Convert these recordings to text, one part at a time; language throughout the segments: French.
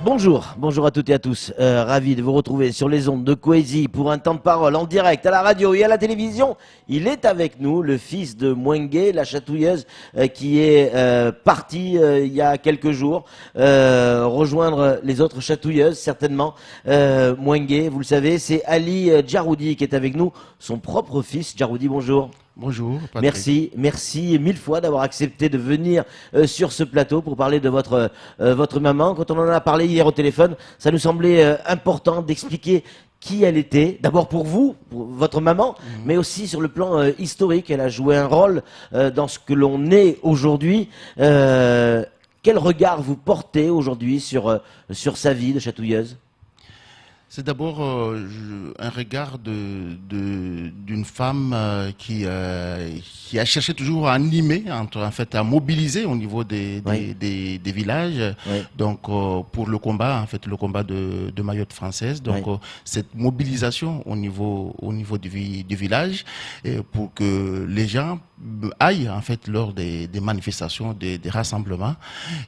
Bonjour à toutes et à tous. Ravi de vous retrouver sur les ondes de Coésie pour un temps de parole en direct à la radio et à la télévision. Il est avec nous, le fils de Mwengue, la chatouilleuse qui est partie il y a quelques jours rejoindre les autres chatouilleuses certainement. Mwengue, vous le savez, c'est Ali Djaroudi qui est avec nous, son propre fils. Djaroudi, bonjour. Bonjour, Patrick. Merci mille fois d'avoir accepté de venir sur ce plateau pour parler de votre maman. Quand on en a parlé hier au téléphone, ça nous semblait important d'expliquer qui elle était. D'abord pour vous, pour votre maman, mais aussi sur le plan historique. Elle a joué un rôle dans ce que l'on est aujourd'hui. Quel regard vous portez aujourd'hui sur sa vie de chatouilleuse ? C'est d'abord un regard d'une femme qui a cherché toujours à animer, en fait, à mobiliser au niveau des villages. Oui. Donc pour le combat, en fait, le combat de Mayotte française. Donc cette mobilisation au niveau du village, pour que les gens aillent en fait lors des manifestations, des rassemblements.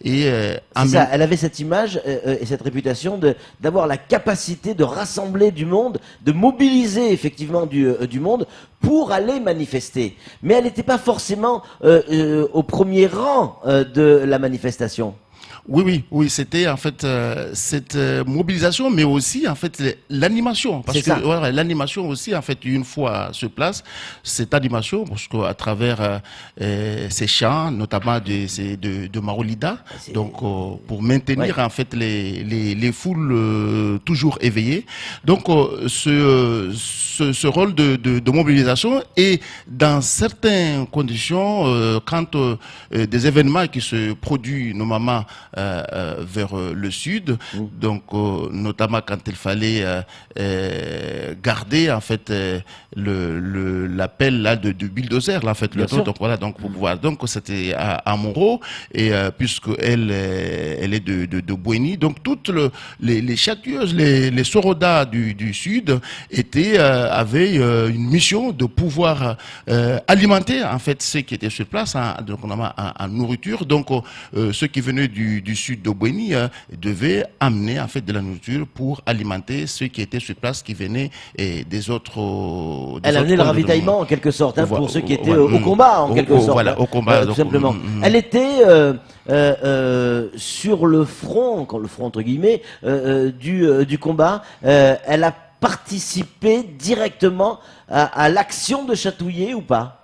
Et c'est ça. Elle avait cette image et cette réputation d'avoir la capacité de rassembler du monde, de mobiliser effectivement du monde pour aller manifester. Mais elle n'était pas forcément au premier rang de la manifestation. Oui, c'était en fait cette mobilisation, mais aussi en fait l'animation, parce que voilà, l'animation aussi en fait une fois sur place, cette animation, parce qu'à travers ces chants, notamment de Marolida, donc pour maintenir en fait les foules toujours éveillées. Donc ce rôle de mobilisation, et dans certaines conditions, quand des événements qui se produisent normalement vers le sud, donc notamment quand il fallait garder en fait l'appel là du bulldozer là, en fait le taux, donc voilà, donc pour pouvoir, donc c'était à Monro, et puisque elle est de Bouéni, donc toutes les chatouilleuses, les sorodas du sud avaient une mission de pouvoir alimenter en fait ceux qui étaient sur place donc en nourriture. Donc ceux qui venaient du sud de Bouéni devaient amener en fait de la nourriture pour alimenter ceux qui étaient sur place, qui venaient des autres. Elle amenait le ravitaillement en quelque sorte, hein, pour ceux qui étaient au combat en quelque sorte. Voilà, au combat, tout simplement. Elle était sur le front entre guillemets du combat. Elle a participé directement à l'action de chatouiller ou pas ?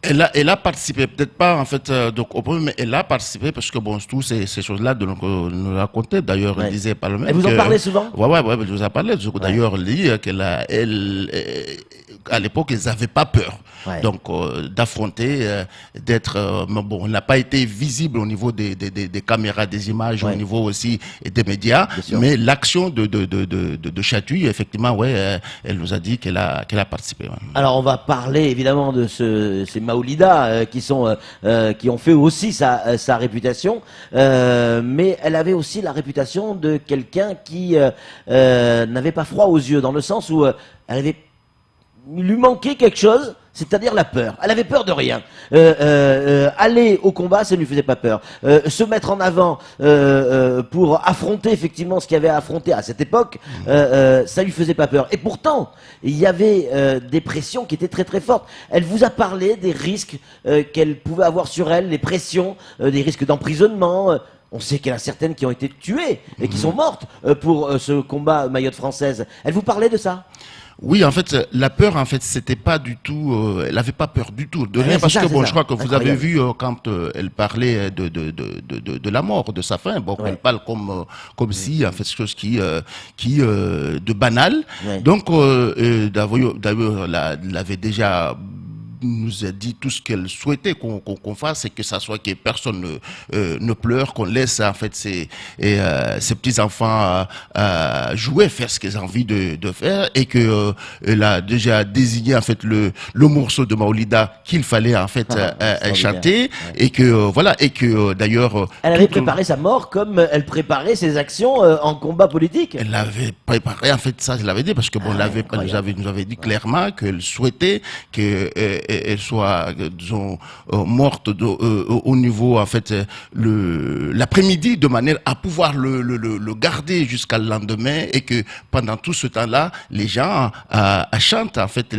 Elle a participé, peut-être pas en fait donc au premier, mais elle a participé, parce que bon, tous ces choses-là nous racontait. D'ailleurs, elle disait par le même. Elle vous en parlait souvent. Ouais, elle vous en parlait. D'ailleurs, elle dit à l'époque, ils n'avaient pas peur. Ouais. Donc d'affronter, d'être. Bon, on n'a pas été visible au niveau des caméras, des images, au niveau aussi des médias, mais l'action de Chatouille, effectivement, elle nous a dit qu'elle a participé. Ouais. Alors on va parler évidemment de ces Maolida qui ont fait aussi sa réputation, mais elle avait aussi la réputation de quelqu'un qui n'avait pas froid aux yeux, dans le sens où il lui manquait quelque chose, c'est-à-dire la peur. Elle avait peur de rien. Aller au combat, ça ne lui faisait pas peur. Se mettre en avant pour affronter effectivement ce qu'il y avait à affronter à cette époque, ça lui faisait pas peur. Et pourtant, il y avait des pressions qui étaient très très fortes. Elle vous a parlé des risques qu'elle pouvait avoir sur elle, les pressions, des risques d'emprisonnement. On sait qu'il y en a certaines qui ont été tuées et qui sont mortes pour ce combat Mayotte française. Elle vous parlait de ça ? Oui, en fait, la peur, en fait, c'était pas du tout. Elle avait pas peur du tout de rien, parce que bon, je crois que vous avez vu quand elle parlait de la mort de sa fin. Bon, elle parle comme si, en fait, c'est chose qui de banal. Donc, d'ailleurs, elle avait déjà nous a dit tout ce qu'elle souhaitait qu'on fasse, et que ça soit que personne ne pleure, qu'on laisse en fait ses petits enfants jouer, faire ce qu'ils ont envie de faire, et que elle a déjà désigné en fait le morceau de Maolida qu'il fallait en fait chanter, et que voilà, et que d'ailleurs elle avait préparé sa mort comme elle préparait ses actions en combat politique. Elle avait préparé en fait ça, je l'avais dit, parce que bon, nous avait dit clairement qu'elle souhaitait que elle soit, disons, morte au niveau, en fait, l'après-midi, de manière à pouvoir le garder jusqu'à le lendemain, et que pendant tout ce temps-là, les gens chantent, en fait,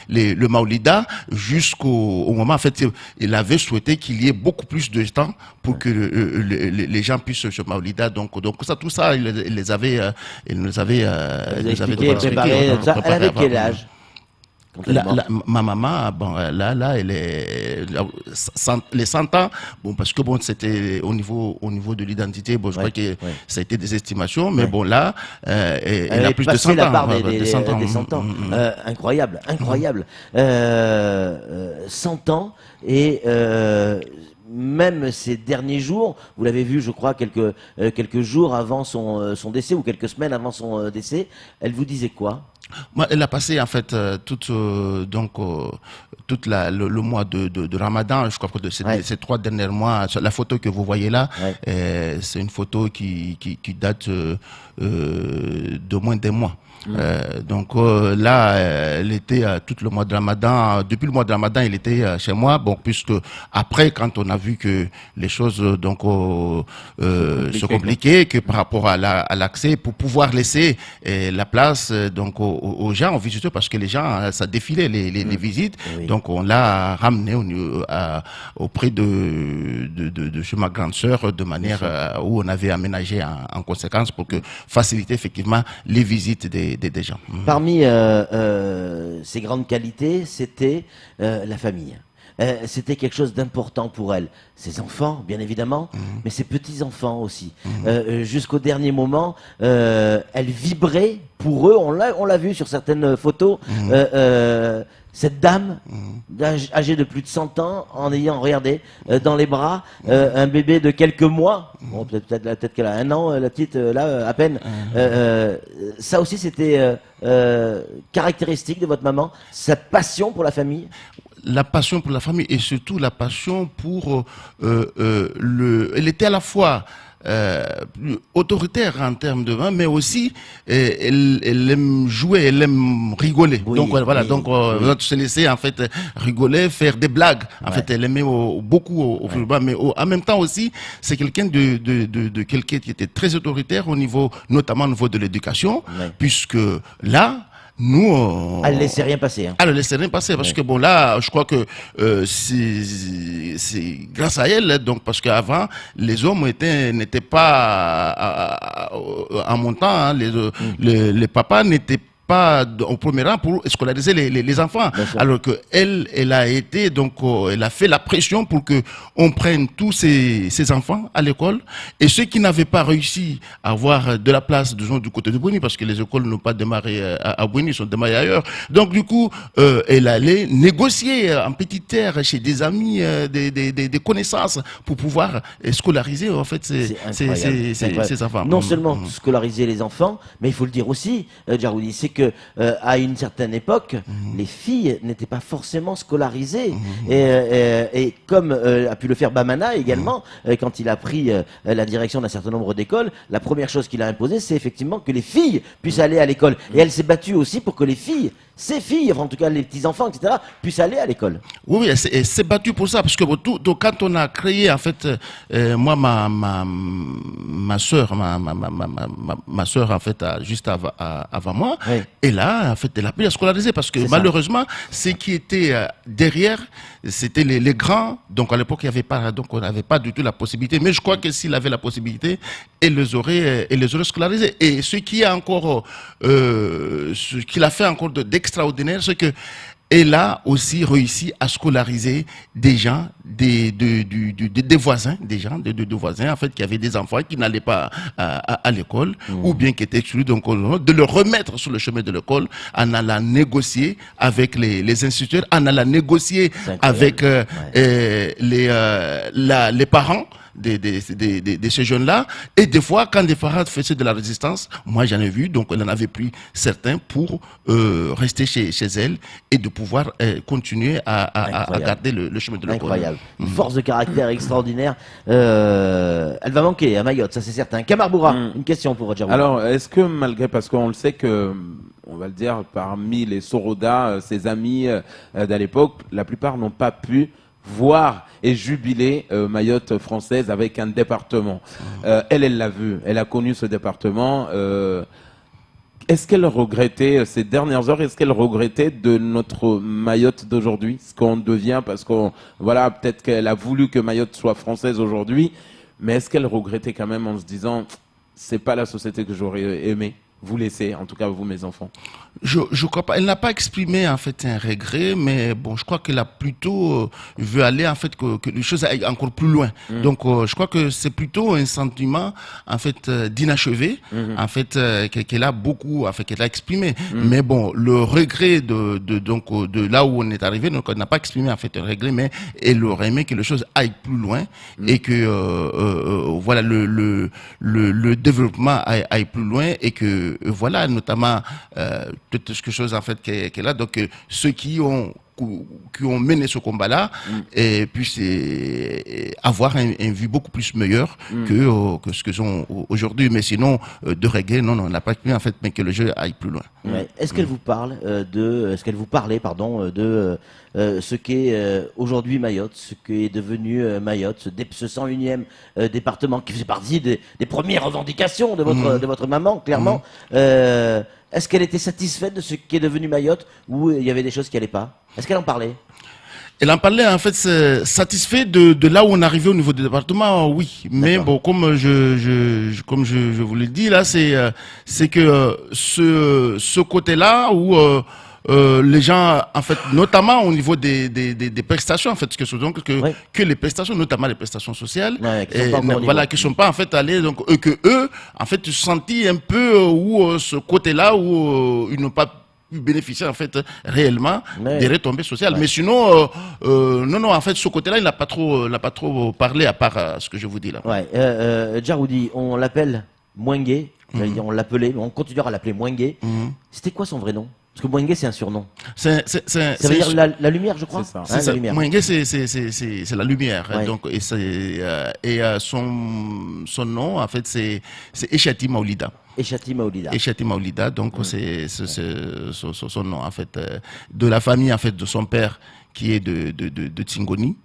le Maoulida jusqu'au moment, en fait, il avait souhaité qu'il y ait beaucoup plus de temps pour que les gens puissent se Maoulida. Donc ça, tout ça, il les avait préparé. Elle avait quel âge? Ma maman, bon, là, elle est les 100 ans. Bon, parce que bon, c'était au niveau de l'identité. Bon, je crois que ça a été des estimations, mais bon, là, elle a plus de 100 ans. La barre des 100 ans. Incroyable. 100 ans et même ces derniers jours, vous l'avez vu, je crois, quelques jours avant son décès ou quelques semaines avant son décès, elle vous disait quoi? Moi, elle a passé en fait tout le mois de Ramadan. Je crois que ces 3 derniers mois, la photo que vous voyez là, c'est une photo qui date de moins d'un mois. Donc là, elle était tout le mois de Ramadan. Depuis le mois de Ramadan, il était chez moi. Bon, puisque après, quand on a vu que les choses se compliquaient, que par rapport à l'accès, pour pouvoir laisser la place donc aux gens, aux visiteurs, parce que les gens, ça défilait les visites. Oui. Donc on l'a ramené auprès de chez ma grande sœur, de manière où on avait aménagé en conséquence pour que faciliter effectivement les visites des gens. Parmi ses grandes qualités, c'était la famille. C'était quelque chose d'important pour elle. Ses enfants, bien évidemment, mais ses petits-enfants aussi. Jusqu'au dernier moment, elle vibrait pour eux. On l'a vu sur certaines photos. Cette dame, âgée de plus de 100 ans, en ayant, regardé, dans les bras, un bébé de quelques mois, bon, peut-être qu'elle a 1 an, la petite, là, à peine. Ça aussi, c'était caractéristique de votre maman, sa passion pour la famille. La passion pour la famille et surtout la passion pour elle était à la fois autoritaire en termes de vin, mais aussi elle aime jouer, elle aime rigoler. Oui, donc voilà, donc on se laisser en fait rigoler, faire des blagues. En fait, elle aimait beaucoup au football, mais en même temps aussi, c'est quelqu'un de quelqu'un qui était très autoritaire au niveau, notamment au niveau de l'éducation, puisque là. Nous, elle ne laissait rien passer. Elle ne laissait rien passer parce que bon là, je crois que c'est grâce à elle, donc parce qu'avant les hommes n'étaient pas en montant, hein, les papas n'étaient pas au premier rang pour scolariser les enfants, alors que elle a été donc elle a fait la pression pour que on prenne tous ces enfants à l'école, et ceux qui n'avaient pas réussi à avoir de la place, disons, du côté de Bouéni, parce que les écoles n'ont pas démarré à Bouéni, ils sont démarrés ailleurs. Donc du coup, elle allait négocier en petite terre chez des amis, des connaissances pour pouvoir scolariser en fait ces enfants. Non seulement scolariser les enfants, mais il faut le dire aussi, Djaroudi, c'est que à une certaine époque, les filles n'étaient pas forcément scolarisées. Et comme a pu le faire Bamana également, quand il a pris la direction d'un certain nombre d'écoles, la première chose qu'il a imposée, c'est effectivement que les filles puissent aller à l'école. Et elle s'est battue aussi pour que les filles, ses filles, enfin, en tout cas les petits-enfants, etc., puissent aller à l'école. Oui, elle s'est battue pour ça, parce que donc, quand on a créé, en fait, moi, ma soeur, ma soeur, en fait, juste avant moi, et là, en fait, elle a pu la scolariser, parce que malheureusement, ce qui était derrière, c'était les grands. Donc à l'époque, on n'avait pas du tout la possibilité. Mais je crois que s'il avait la possibilité, elle les aurait scolarisés. Et ce qui a encore, ce qu'il a fait encore d'extraordinaire, c'est que elle a aussi réussi à scolariser des gens, des voisins, des gens, de voisins, en fait, qui avaient des enfants qui n'allaient pas à l'école, ou bien qui étaient exclus, donc de les remettre sur le chemin de l'école, en allant négocier avec les instituteurs, en allant négocier avec les parents, de ces jeunes-là. Et des fois, quand des Farad faisaient de la résistance, moi j'en ai vu, donc elle en avait pris certains pour rester chez elle et de pouvoir continuer à garder le chemin de l'école. Incroyable. Une force de caractère extraordinaire. Elle va manquer à Mayotte, ça c'est certain. Kamarboura, une question pour Roger. Alors, est-ce que malgré, parce qu'on le sait que, on va le dire, parmi les Soroda, ses amis d'à l'époque, la plupart n'ont pas pu voir et jubiler Mayotte française avec un département. Elle l'a vu, elle a connu ce département. Est-ce qu'elle regrettait ces dernières heures, est-ce qu'elle regrettait de notre Mayotte d'aujourd'hui, ce qu'on devient, parce qu'on, voilà, peut-être qu'elle a voulu que Mayotte soit française aujourd'hui, mais est-ce qu'elle regrettait quand même en se disant, c'est pas la société que j'aurais aimé vous laisser, en tout cas vous, mes enfants? Je crois pas. Elle n'a pas exprimé en fait un regret, mais bon, je crois qu'elle a plutôt veut aller en fait que les choses aillent encore plus loin. Donc, je crois que c'est plutôt un sentiment en fait d'inachevé, en fait qu'elle a beaucoup, en fait qu'elle a exprimé. Mais bon, le regret de là où on est arrivé, donc elle n'a pas exprimé en fait un regret, mais elle aurait aimé que les choses aillent plus loin et que voilà le développement aille plus loin et que voilà notamment quelque chose en fait qu'elle a, donc ceux qui ont mené ce combat-là et puissent avoir un vue beaucoup plus meilleur que ce que sont aujourd'hui. Mais sinon, de reggae, non, on n'a pas pu en fait, mais que le jeu aille plus loin. Ouais. Est-ce qu'elle vous parle est-ce qu'elle vous parlait, pardon, de ce qu'est aujourd'hui Mayotte, ce qu'est devenu Mayotte, ce 101e département qui faisait partie des premières revendications de votre maman, clairement. Est-ce qu'elle était satisfaite de ce qui est devenu Mayotte ou il y avait des choses qui n'allaient pas? Est-ce qu'elle en parlait? Elle en parlait en fait satisfait de là où on arrivait au niveau du département, oui. Mais bon, comme je vous l'ai dit là, c'est que ce côté-là où les gens, en fait, notamment au niveau des prestations, en fait, que les prestations, notamment les prestations sociales, qui sont pas en fait allées, donc eux, en fait, senti un peu ce côté-là où ils n'ont pas bénéficier en fait réellement des retombées sociales. Mais sinon non en fait ce côté-là il n'a pas trop parlé à part ce que je vous dis là. Djaroudi, on l'appelle Mouengue, on l'appelait, mais on continuera à l'appeler Mouengue. C'était quoi son vrai nom? Parce que Mouengue, c'est un surnom. Ça veut dire la lumière, je crois. C'est ça. Mouengue, c'est la lumière. Ouais. Donc, son nom, en fait, c'est Echati Maoulida. Echati Maoulida. Echati Maoulida, donc c'est son nom, en fait, de la famille, en fait, de son père, qui est de Tsingoni,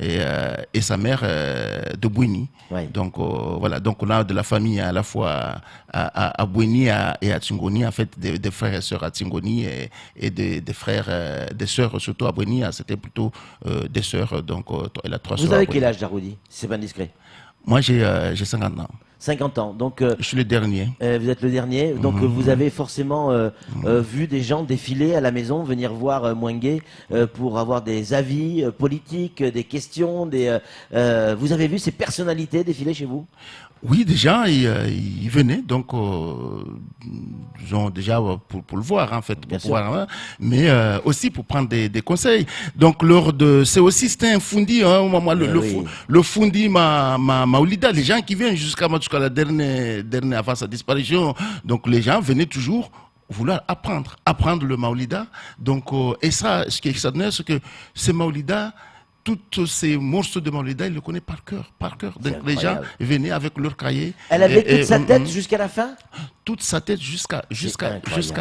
et sa mère de Bouini. Donc voilà, donc on a de la famille à la fois à Bouini et à Tsingoni, en fait des frères et sœurs à Tsingoni et des frères, des sœurs surtout à Bouini, c'était plutôt des sœurs, donc elle a 3 sœurs. Vous avez quel âge, Djaroudi, si c'est pas indiscret? Moi j'ai 50 ans. 50 ans, donc je suis le dernier. Vous êtes le dernier, donc vous avez forcément vu des gens défiler à la maison, venir voir Mouengue pour avoir des avis politiques, des questions, vous avez vu ces personnalités défiler chez vous? Oui, déjà, ils venaient, donc, déjà pour le voir, en fait, mais aussi pour prendre des conseils. Donc, c'était un fundi, hein, au moment, le fundi Maoulida, les gens qui viennent jusqu'à la dernière avant sa disparition, donc les gens venaient toujours vouloir apprendre le Maoulida. Donc, et ça, ce qui est extraordinaire, c'est que ce Maoulida, tous ces morceaux de Maoulida, il le connaît par cœur. Donc les gens venaient avec leur cahier. Elle avait toute sa tête jusqu'à la fin? Toute sa tête jusqu'à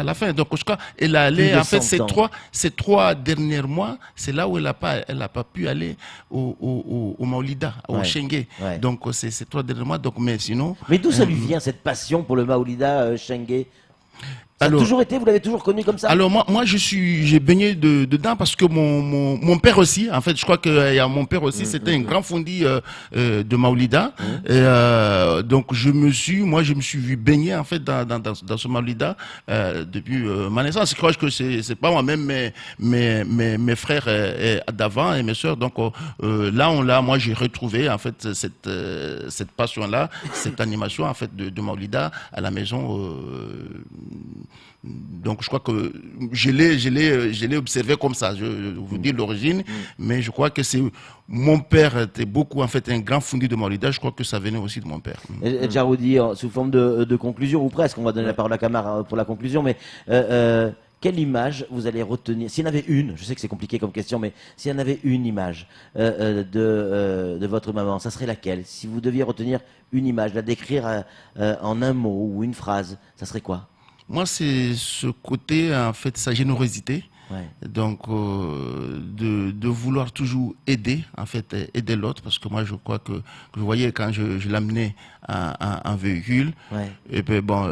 la fin. Donc je crois elle allait en fait ces 3 derniers mois, c'est là où elle a pas pu aller au Maoulida, au Chengue. Donc c'est ces 3 derniers mois. Donc mais sinon. Mais d'où ça lui vient cette passion pour le Maoulida Chengue? Ça a toujours été, vous l'avez toujours connu comme ça? Alors moi j'ai baigné dedans parce que mon père aussi, en fait, je crois que mon père aussi, c'était un grand fondi de Maoulida. Donc je me suis vu baigner en fait dans ce Maoulida depuis ma naissance. Je crois que c'est pas moi-même mes frères d'avant et mes sœurs. Donc moi j'ai retrouvé en fait cette passion là, cette animation en fait de Maoulida à la maison. donc je crois que je l'ai observé comme ça. Je vous dis l'origine, mais je crois que c'est mon père était beaucoup en fait un grand fondu de Maolida. Je crois que ça venait aussi de mon père. Et Djaroudi, sous forme de conclusion ou presque, on va donner la parole à Camara pour la conclusion, mais quelle image vous allez retenir, s'il y en avait une, je sais que c'est compliqué comme question, mais s'il y en avait une image de votre maman, ça serait laquelle? Si vous deviez retenir une image, la décrire en un mot ou une phrase, ça serait quoi? Moi, c'est ce côté, en fait, sa générosité. Ouais. Donc, de vouloir toujours aider, en fait, aider l'autre, parce que moi, je crois que je voyais quand je l'amenais en véhicule, Ouais. et puis bon,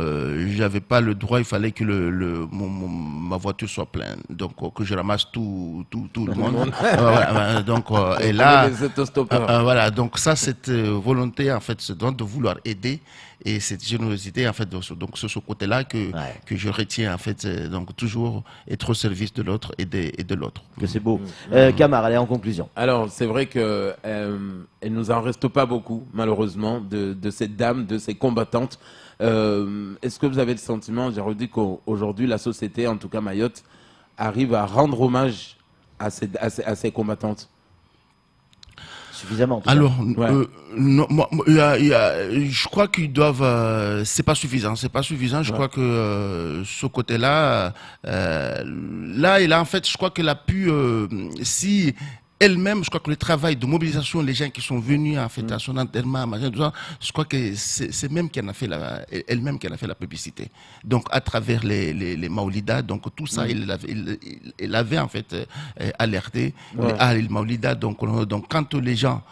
j'avais pas le droit, il fallait que ma voiture soit pleine, donc que je ramasse tout le monde. Voilà, donc, et là, voilà, donc ça, cette volonté, en fait, c'est donc de vouloir aider. Et cette générosité, en fait, donc c'est ce côté-là que je retiens, en fait, donc toujours être au service de l'autre et de l'autre. Que c'est beau. Camara, allez, en conclusion. Alors, c'est vrai que elle nous en reste pas beaucoup, malheureusement, de cette dame, de ces combattantes. Est-ce que vous avez le sentiment, j'ai redit qu'aujourd'hui, la société, en tout cas Mayotte, arrive à rendre hommage à ces combattantes? Suffisamment. Alors, non, je crois qu'ils doivent. C'est pas suffisant. C'est pas suffisant. Je crois que ce côté-là, en fait, je crois qu'elle a pu, si elle-même, je crois que le travail de mobilisation, les gens qui sont venus en fait à son enterrement, tout ça, je crois que c'est même qu'elle a fait elle-même qu'elle a fait la publicité. Donc à travers les Maolida, donc tout ça, il avait en fait alerté les Maolida. Donc quand les gens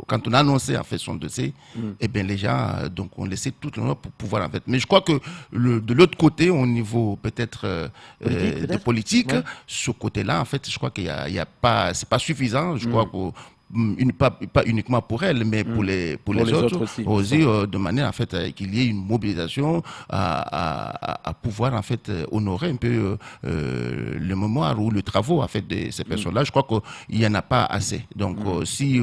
quand on a annoncé en fait son décès, et bien les gens donc ont laissé tout le monde pour pouvoir en fait. Mais je crois que de l'autre côté, au niveau peut-être de politique, ce côté-là, en fait, je crois qu'il y a pas, c'est pas suffisant. Je crois que pas uniquement pour elle, mais pour les autres aussi, de manière en fait qu'il y ait une mobilisation à pouvoir en fait honorer un peu le mémoire ou le travail en fait de ces personnes-là. Je crois qu'il y en a pas assez. Donc si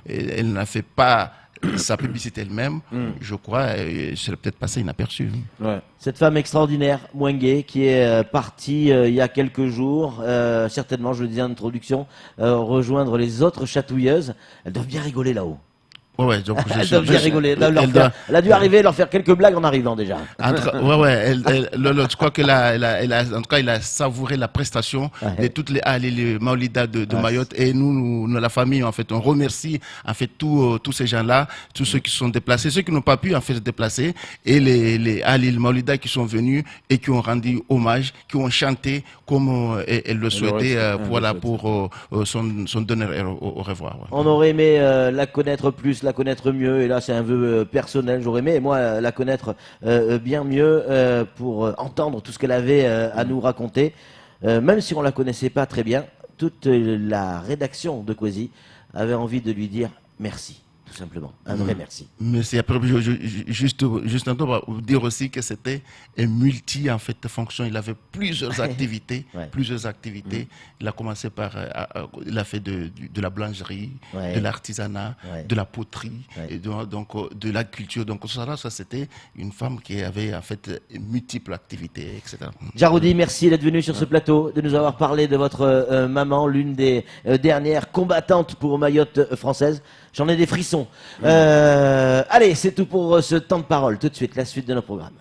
elle n'a fait pas sa publicité elle-même, je crois, serait peut-être passé inaperçu. Ouais. Cette femme extraordinaire, Mwengue, qui est partie il y a quelques jours, certainement, je le disais en introduction, rejoindre les autres chatouilleuses. Elles doivent bien rigoler là-haut. Ouais, donc Elles doivent bien rigoler. Elle a dû arriver, leur faire quelques blagues en arrivant déjà. Je crois qu'elle a, en tout cas, il a savouré la prestation de toutes les Maolida de Mayotte, et nous, la famille, en fait, on remercie en fait tous ces gens-là, tous ceux qui sont déplacés, ceux qui n'ont pas pu en fait se déplacer, et les Maolida qui sont venus et qui ont rendu hommage, qui ont chanté comme elle le souhaitait, pour son dernier au revoir. Ouais. On aurait aimé la connaître plus, la connaître mieux, et là c'est un vœu personnel, j'aurais aimé moi la connaître bien mieux pour entendre tout ce qu'elle avait à nous raconter, même si on la connaissait pas très bien. Toute la rédaction de Kwesi avait envie de lui dire merci, tout simplement, un vrai merci. Merci. Après, juste un peu pour dire aussi que c'était un multi en fait fonction. Il avait plusieurs activités, Il a commencé par, il a fait de la boulangerie, de l'artisanat, de la poterie, et donc de la culture. Donc ça c'était une femme qui avait en fait multiples activités, etc. Djaroudi, merci d'être venu sur ce plateau, de nous avoir parlé de votre maman, l'une des dernières combattantes pour Mayotte française. J'en ai des frissons. Allez, c'est tout pour ce temps de parole. Tout de suite, la suite de nos programmes.